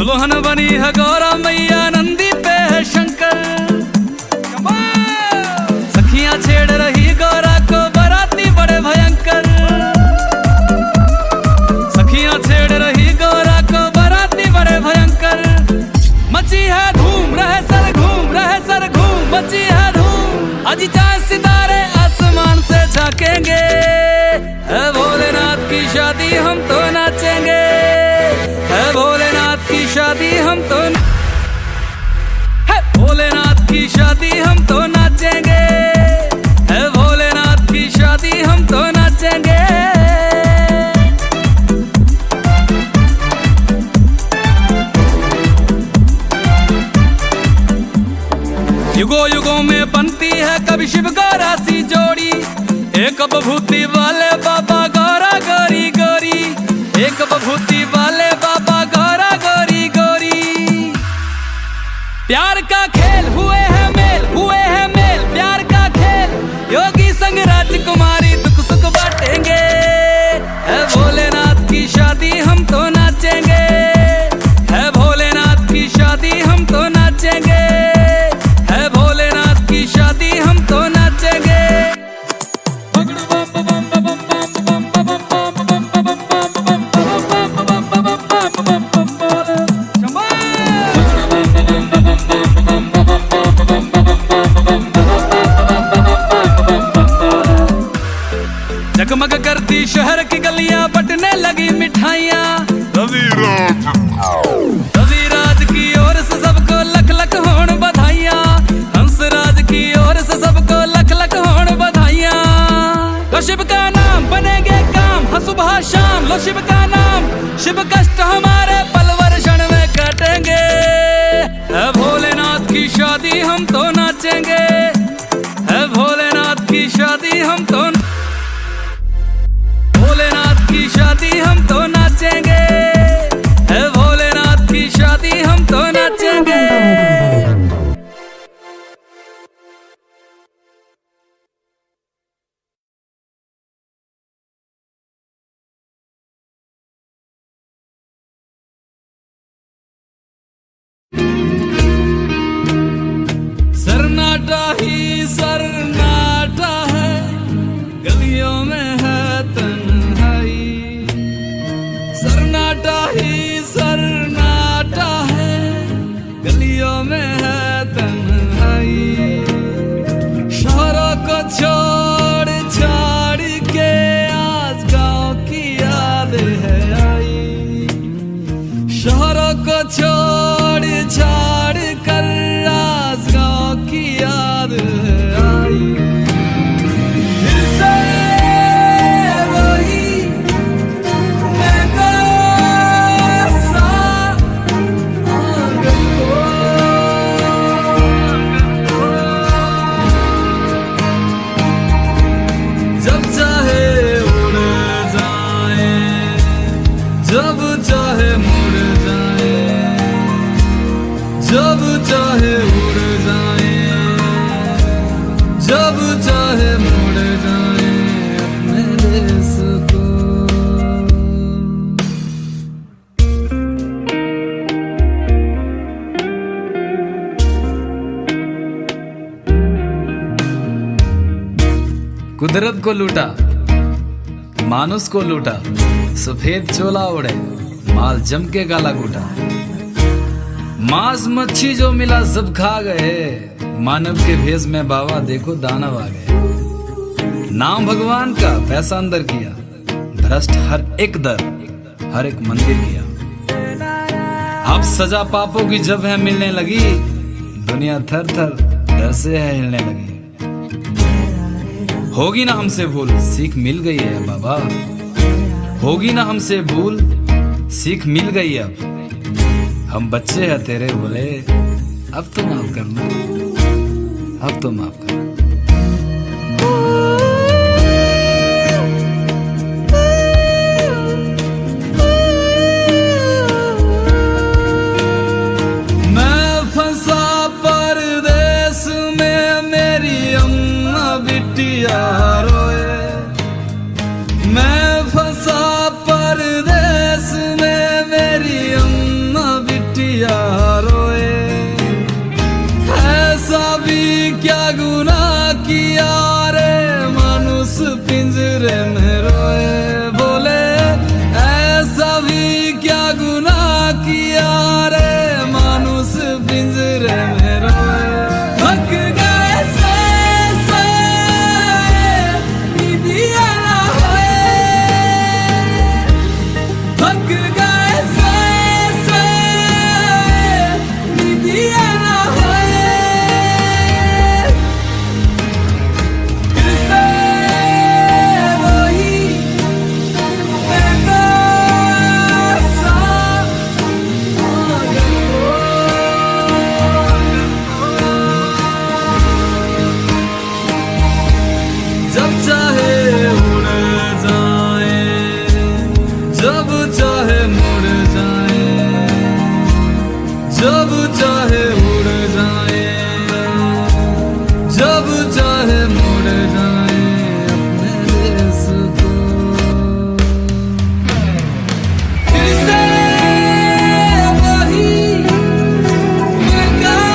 दुल्हन बनी है गौरा मैया, नंदी पे है शंकर। सखियां छेड़ रही गौरा को, बाराती बड़े भयंकर। सखियां छेड़ रही गौरा को, बाराती बड़े भयंकर। मची है धूम, रहे सर घूम, रहे सर घूम, मची है धूम। आज चांद सितारे आसमान से झांकेंगे, है भोलेनाथ की शादी हम तो नाचेंगे, है भोलेनाथ की शादी हम तो, है भोलेनाथ की शादी हम तो नाचेंगे, है भोलेनाथ की शादी हम तो नाचेंगे। युगों युगों में बनती है कभी शिव गौरा सी जोड़ी, एक बभूति वाले बाबा गौरा गौरी गौरी, एक बभूति वाले बाबा गौरा गौरी गौरी। प्यार का खेल हुए है मेल, हुए है मेल, प्यार का खेल। योगी संग राजकुमारी दुख सुख बांटेंगे, है भोलेनाथ की शादी हम तो नाचेंगे, है भोलेनाथ की शादी हम तो नाचेंगे, है भोलेनाथ की शादी हम तो नाचेंगे। जगमग करती शहर की गलियां, बटने लगी मिठाइयां। रविराज की ओर से सबको लख लख होण बधाइयां, हंसराज की ओर से सबको लख लख होण बधाइयां। लो शिव का नाम बनेंगे काम, हाँ सुबह शाम लो शिव का नाम, शिव कष्ट हमारे पलवर क्षण में काटेंगे, है भोलेनाथ की शादी हम तो नाचेंगे, है भोलेनाथ की शादी हम तो, भोलेनाथ की शादी हम तो नाचेंगे, है भोलेनाथ की शादी हम तो नाचेंगे। सन्नाटा ही सन्नाटा है, गलियों में है तन्हाई। सन्नाटा ही सन्नाटा है, गलियों में है तन्हाई। शहरों को छोड़ छाड़ के आज गाँव की याद है आई। शहरों को छोड़ छाड़ कर आज गाँव की याद है आई। फिर से वही मैं कैसा आंगन को, जब चाहे उड़ जाए, जब चाहे मुड़ जाए, जब चाहे उड़ जाए, जब चाहे मुड़ जाए अपने देश को। कुदरत को लूटा, मानुस को लूटा, सफेद चोला उड़े, माल जम के गाला कूटा। मांस मच्छी जो मिला सब खा गए, मानव के भेष में बाबा देखो दानव आ गए। नाम भगवान का पैसा अंदर किया, भ्रष्ट हर एक दर, हर एक मंदिर किया। अब सजा पापों की जब है मिलने लगी, दुनिया थर थर डर से है हिलने लगी। होगी ना हमसे भूल, सीख मिल गई है बाबा, होगी ना हमसे भूल, सीख मिल गई अब। हम बच्चे हैं तेरे भोले, अब तो माफ करना, अब तो माफ करना। मैं फंसा परदेस में, मेरी अम्मा बिटिया रोए। मैं फंसा परदेस में, मेरी अम्मा बिटिया जब चाहे उड़ जाए, जब चाहे मुड़ जाए अपने देश को। फिर से वही कैसा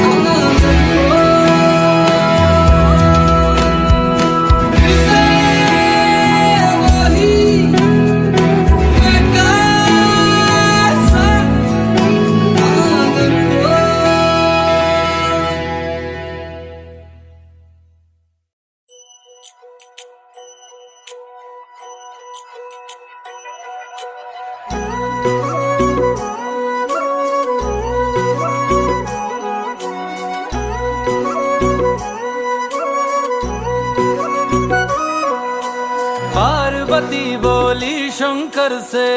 आदत हो, फिर से वही कैसा आदत हो। पार्वती बोली शंकर से,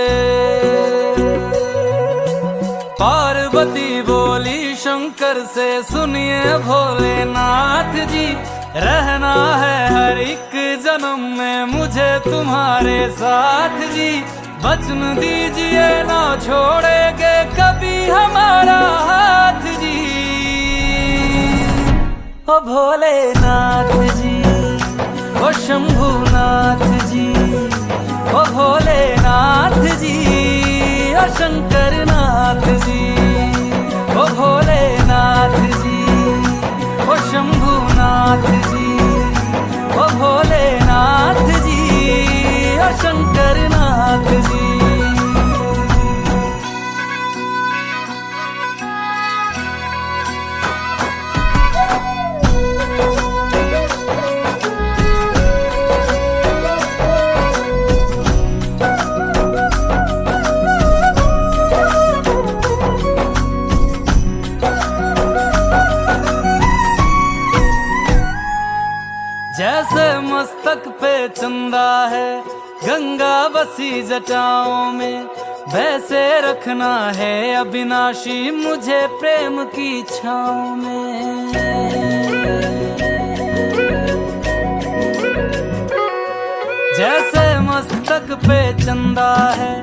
पार्वती बोली शंकर से, सुनिए भोलेनाथ जी, रहना है हर एक जन्म में मुझे तुम्हारे साथ जी। वचन दीजिए ना छोड़ेंगे कभी हमारा हाथ जी। ओ भोलेनाथ जी, ओ शंभुनाथ जी, ओ भोलेनाथ जी, ओ शंकरनाथ जी, ओ भोलेनाथ जी, ओ शंभुनाथ जी, ओ भोलेनाथ जी, ओ शंकरनाथ जी। जैसे मस्तक पे चंदा है गंगा बसी जटाओं में, वैसे रखना है अविनाशी मुझे प्रेम की छाँव में। जैसे मस्तक पे चंदा है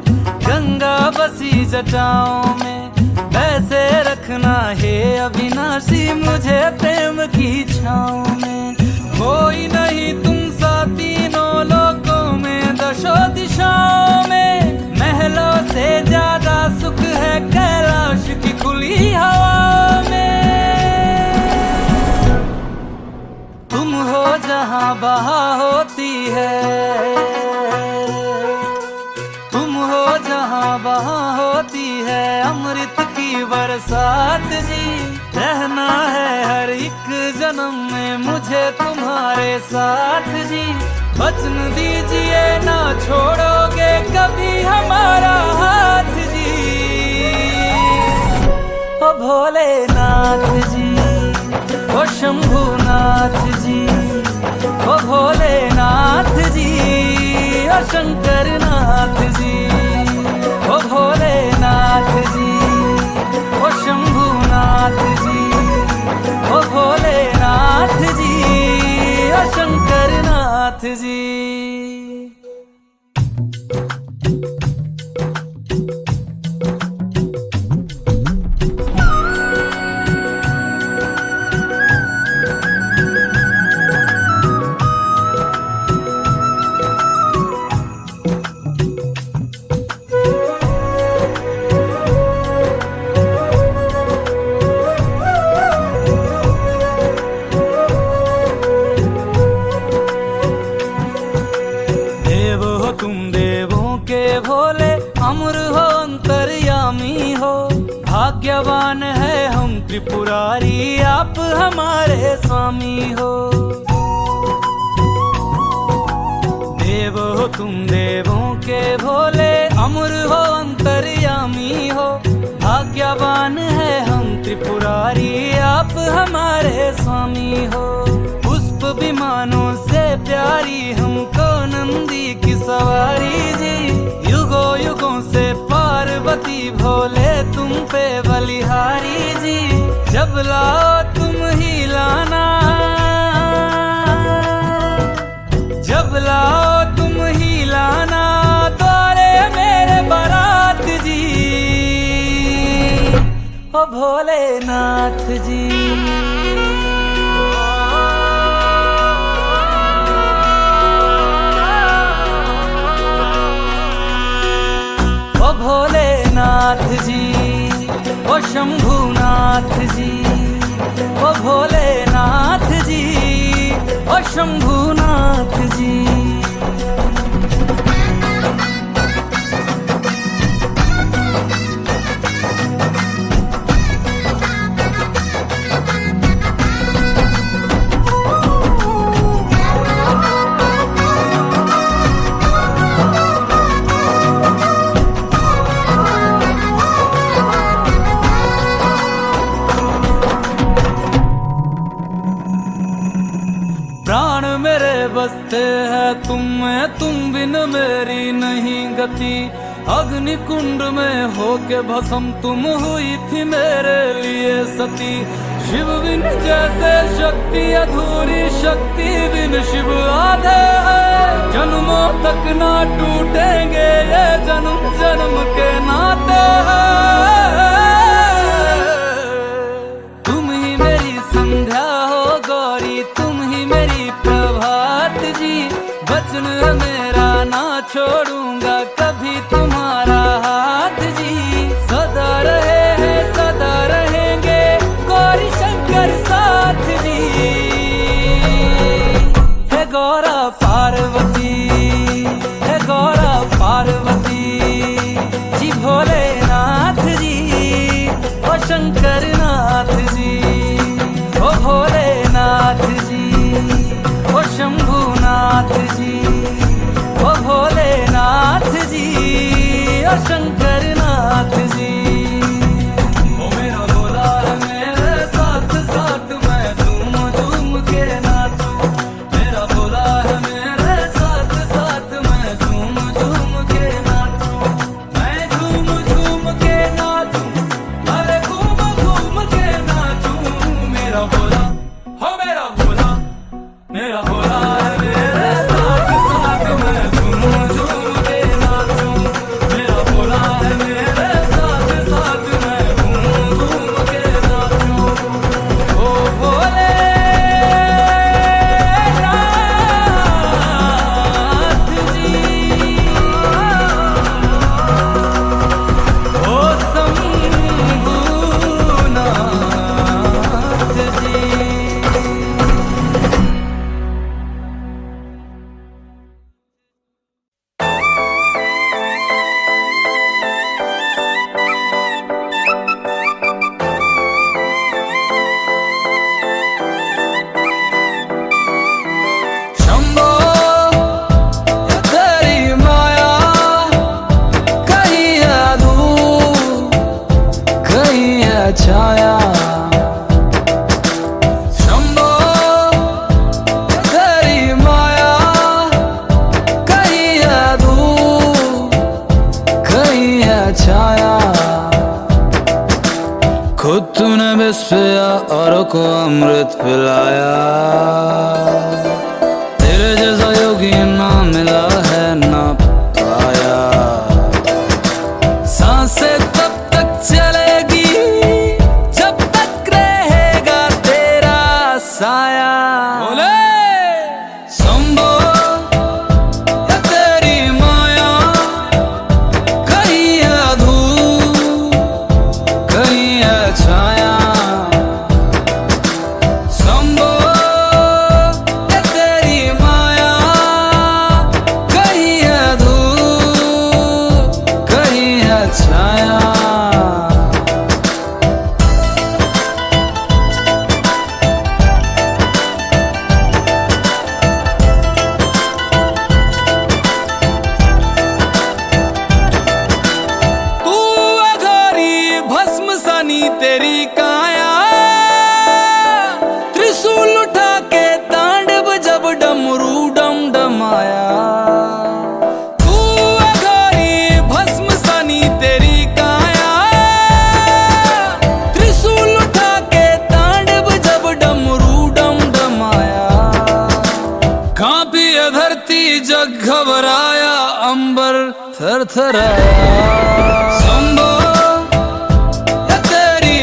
गंगा बसी जटाओं में, वैसे रखना है अविनाशी मुझे प्रेम की छाँव में। कोई नहीं तुम सा तीनों लोकों में, दशों दिशाओं में, महलों से ज्यादा सुख है कैलाश की खुली हवा में। तुम हो जहाँ बहा होती है, तुम हो जहाँ बहा होती है अमृत की बरसात जी। रहना है हर एक जन्म में मुझे तुम्हारे साथ जी। वचन दीजिए ना छोड़ोगे कभी हमारा हाथ जी। ओ भोलेनाथ जी, ओ शंभुनाथ जी, ओ भोलेनाथ जी, ओ शंकरनाथ जी, ओ भोलेनाथ जी, ओ शंभुनाथ जी, ओ भोलेनाथ जी, ओ शंकरनाथ जी। अमर हो अंतर्यामी हो, भाग्यवान है हम त्रिपुरारी आप हमारे स्वामी हो। देव हो तुम देवों के भोले, अमर हो अंतर्यामी हो, भाग्यवान है हम त्रिपुरारी आप हमारे स्वामी हो। पुष्प विमानों से प्यारी हमको नंदी की सवारी जी। युगों युगों से पार्वती भोले तुम पे बलिहारी जी। जब लाओ तुम ही लाना, जब लाओ तुम ही लाना द्वारे मेरे बारात जी। ओ भोलेनाथ जी। ओ भोलेनाथ जी, ओ शंभुनाथ जी, ओ भोलेनाथ जी, ओ शंभुनाथ जी। प्राण मेरे बसते हैं तुम में, तुम बिन मेरी नहीं गति। अग्नि कुंड में होके भस्म तुम हुई थी मेरे लिए सती। शिव बिन जैसे शक्ति अधूरी, शक्ति बिन शिव आधे हैं। जन्मों तक ना टूटेंगे ये जन्म जन्म के नाते हैं। तुम ही मेरी संध्या हो गौरी, तुम ही मेरी प्रभात जी। वचन मेरा ना छोड़ूंगा कभी तुम्हारा हाथ जी। सदा रहे हैं सदा रहेंगे गौरी शंकर साथ जी। हे गौरा पार्वती, हे गौरा पार्वती जी। भोलेनाथ जी, ओ शंकर नाथ जी, ओ भोलेनाथ जी, ओ शंभुनाथ जी, ओ भोलेनाथ जी, ओ शंकर नाथ जी। ओ मेरा भोला है मेरे साथ साथ, मैं झूम झूम के नाचूं। मेरा भोला है मेरे साथ साथ, मैं झूम झूम के नाचूं। मैं झूम झूम के नाचूं, अरे घूम घूम के नाचूं। मेरा भोला हो मेरा भोला, मेरा भोला है मेरे साथ साथ, मैं झूम झूम के नाचूं। मेरा भोला है मेरे साथ साथ, मैं झूम झूम के नाचूं। ओ भोलेनाथ जी, ओ शंभुनाथ जी। शंभो ये तेरी माया, कहीं है धूप कहीं है छाया। शंभो ये तेरी माया, कहीं है धूप कहीं है छाया। खुद तूने विष पिया औरों को अमृत पिलाया। तेरे जैसा योगी ना मिला है ना पाया। सांसें तब तक चलेगी जब तक रहेगा तेरा साया। बोले शंभो ये तेरी माया, कहीं है धूप कहीं है छाया। शंभो ये तेरी माया, कहीं है धूप कहीं है छाया। तू अघोरी भस्म सनी तेरी काया। त्रिशूल उठा के तांडव जब डमरू डम डमाया। तू अघोरी भस्म सनी तेरी काया। त्रिशूल उठा के तांडव जब डमरू डम डमाया। कांपी धरती जग घबराया, अंबर थरथराया। शंभो ये तेरी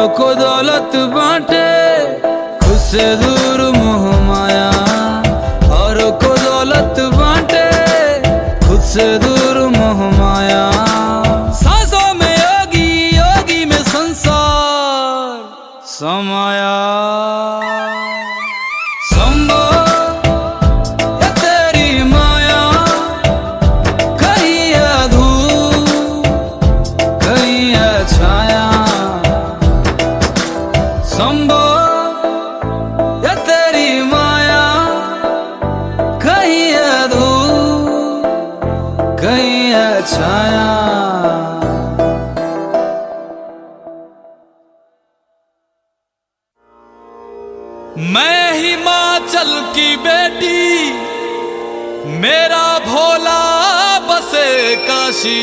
को दौलत बांटे, खुद से दूर मोह माया। और को दौलत बांटे, खुद से दूर मोह माया। सांसों में योगी, योगी में संसार समाया। संभो ये तेरी माया, कहीं है धूप, कहीं है छाया। संभो ये तेरी माया, कहीं है धूप, कहीं है छाया। मैं हिमाचल की बेटी, मेरा भोला बसे काशी।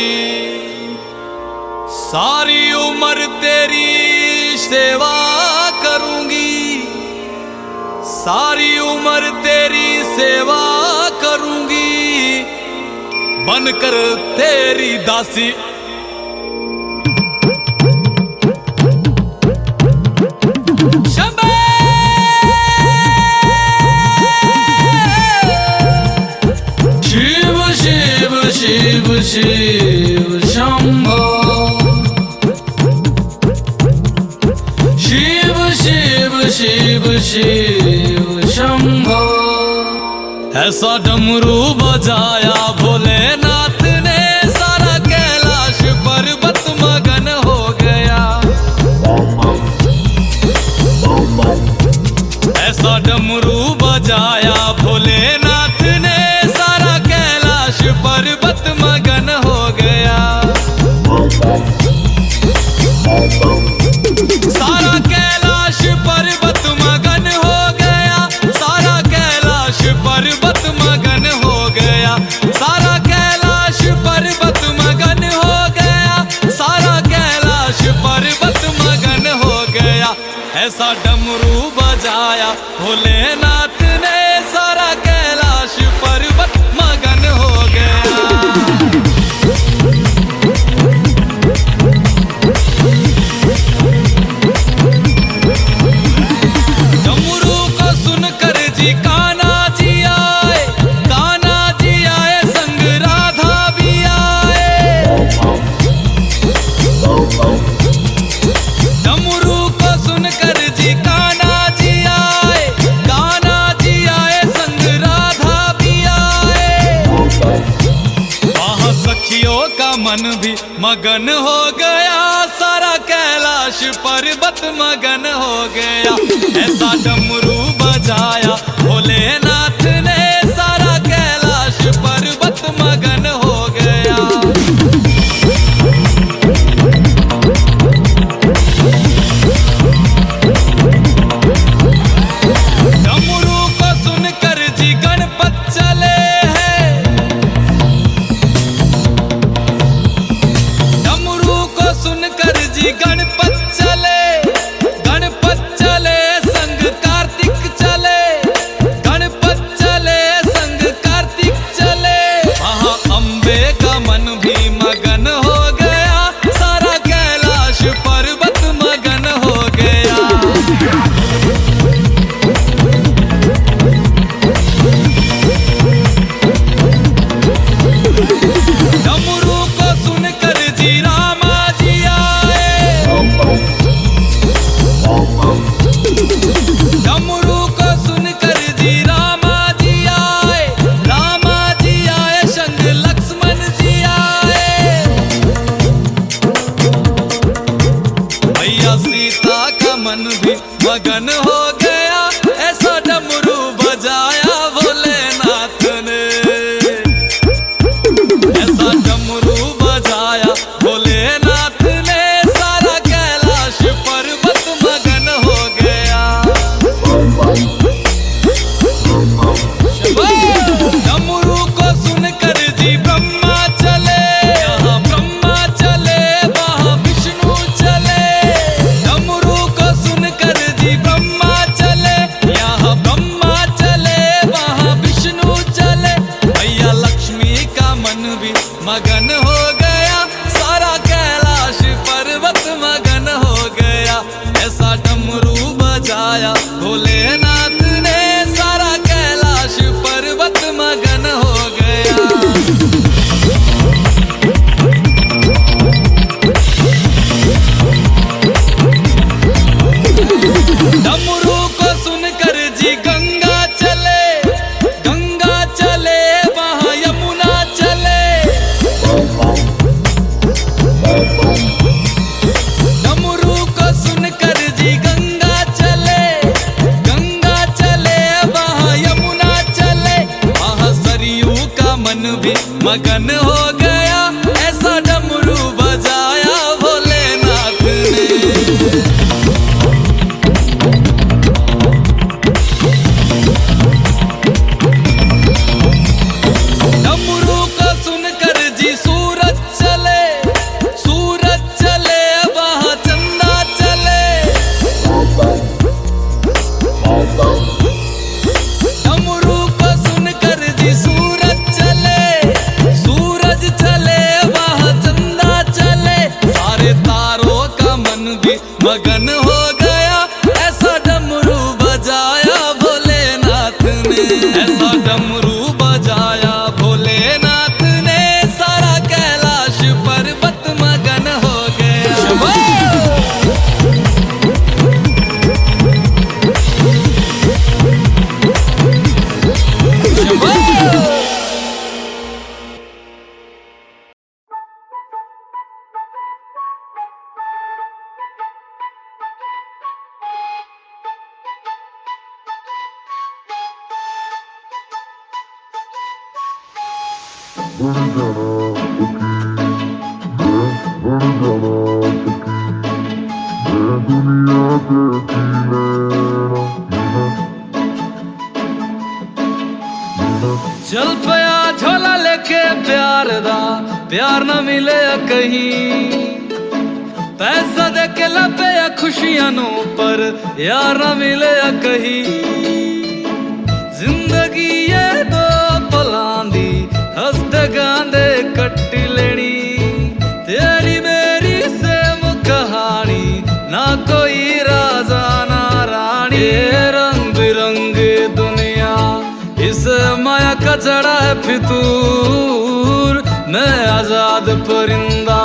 सारी उम्र तेरी सेवा करूंगी, सारी उम्र तेरी सेवा करूंगी, बनकर तेरी दासी। शिव शिव शंभो, शिव शिव शिव शिव शंभो। ऐसा डमरू बजाया भोलेनाथ ने, सारा कैलाश पर्वत मगन हो गया। ऐसा डमरू बजाया भोलेनाथ ने, सारा कैलाश पर्वत मगन हो गया। सारा कैलाश पर्वत मगन हो गया, सारा कैलाश पर्वत मगन हो गया। सारा कैलाश पर्वत मगन हो गया, सारा कैलाश पर्वत मगन हो गया। ऐसा डमरू बजाया भोलेनाथ ने, सारा कैलाश पर्वत मगन हो गया। डमरू को सुनकर जी कान्हा जी आए, कान्हा जी आए संग राधा भी आए। डमरू को सुनकर जी कान्हा जी आए, कान्हा जी आए संग राधा भी आए। वहाँ सखियों का मन भी मगन हो गया, सारा कैलाश पर्वत मगन हो गया। ऐसा डमरू बजाया भोलेनाथ ने, सारा कैलाश पर्वत मगन हो गया। डमरू को सुनकर जी गणपत चले हैं, डमरू को सुनकर जी गणपत चले। गणपत चले संग कार्तिक चले, गणपत चले संग कार्तिक चले। वहाँ अम्बे का मन भी मगन हो गया, सारा कैलाश पर्वत मगन हो गया। डमरू को सुनकर जी रामा जी आए, डमरू को सुनकर जी रामा जी आए, रामा जी आए संग लक्ष्मण जी आए। भैया सीता का मन भी मगन हो गया, ऐसा डमरू बजाया भोलेनाथ ने। ऐसा डमरू बजाया भोलेनाथ ने, सारा कैलाश पर्वत मगन हो गया। डमरू को सुनकर जी ब्रह्मा चले, यहाँ ब्रह्मा चले वहाँ विष्णु चले। डमरू को सुनकर जी ब्रह्मा चले, यहाँ ब्रह्मा चले वहाँ विष्णु चले। भैया लक्ष्मी का मन भी मगन हो गया, सारा कैलाश पर्वत मगन हो गया। ऐसा डमरू बजाया भोलेनाथ ने, सारा कैलाश पर्वत मगन हो गया। डमरू को सुनकर जी गंगा चले, गंगा चले वहां यमुना चले। डमरू को सुनकर जी गंगा चले, गंगा चले वहां यमुना चले। वहां सरयू का मन भी मगन हो गया, ऐसा डमरू बजाया भोलेनाथ ने। मगन हो गया, ऐसा डमरू बजाया भोलेनाथ ने, ऐसा डमरू बजाया भोलेनाथ ने, सारा कैलाश पर्वत मगन हो गया। चल पया झोला लेके प्यार दा, प्यार न मिले कहीं। पैसा दे के लपे खुशियां नू, पर यार न मिले कहीं। जिंदगी ये दो पलां दी, हंसदे गांदे कट्टी लेनी। तेरी मेरी सेम कहानी, ना कोई राजा ना रानी। रंग बिरंगी दुनिया, इस माया का चढ़ा है फितूर। मैं आजाद परिंदा,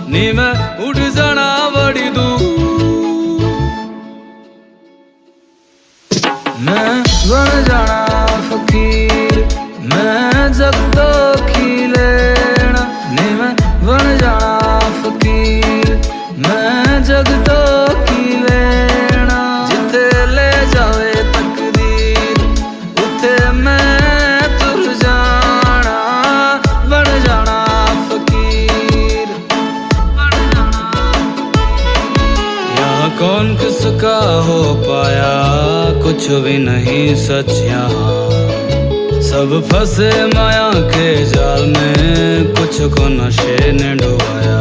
नी मैं उड़ जाना बड़ी दूर। मैं बन जाना फकीर, मैं जग तो खिलेना। नी मैं बन जाना फकीर, मैं जग तो खिलेना। जिथे ले जावे तकदीर, उथे मैं तुर जाना। बन जाना फकीर, बन जाना। यहाँ कौन किसका हो पाया, कुछ भी नहीं सच यहाँ। सब फंसे माया के जाल में, कुछ को नशे ने डुबाया।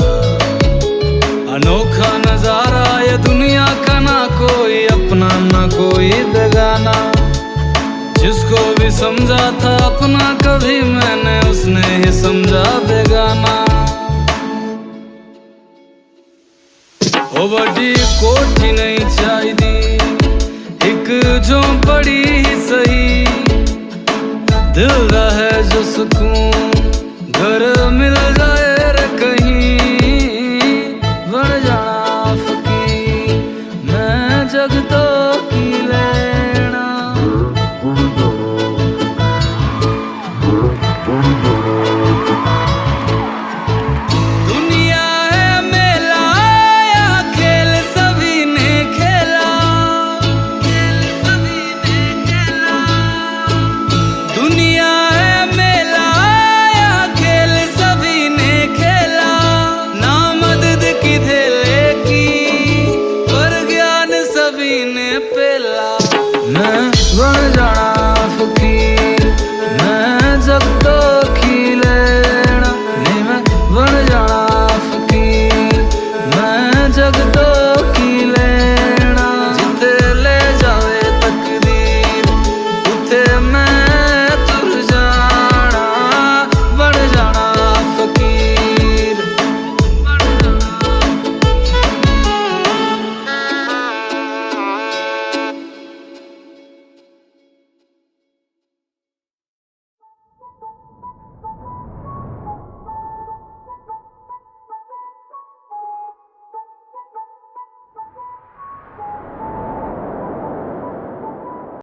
अनोखा नजारा ये दुनिया का, ना कोई अपना ना कोई बेगाना। जिसको भी समझा था अपना कभी मैंने, उसने ही समझा बेगाना। ओ बड़ी कोठी नहीं चाहिदी, एक झोंपड़ी ही सही। दिल दा है जो सुकून, घर मिल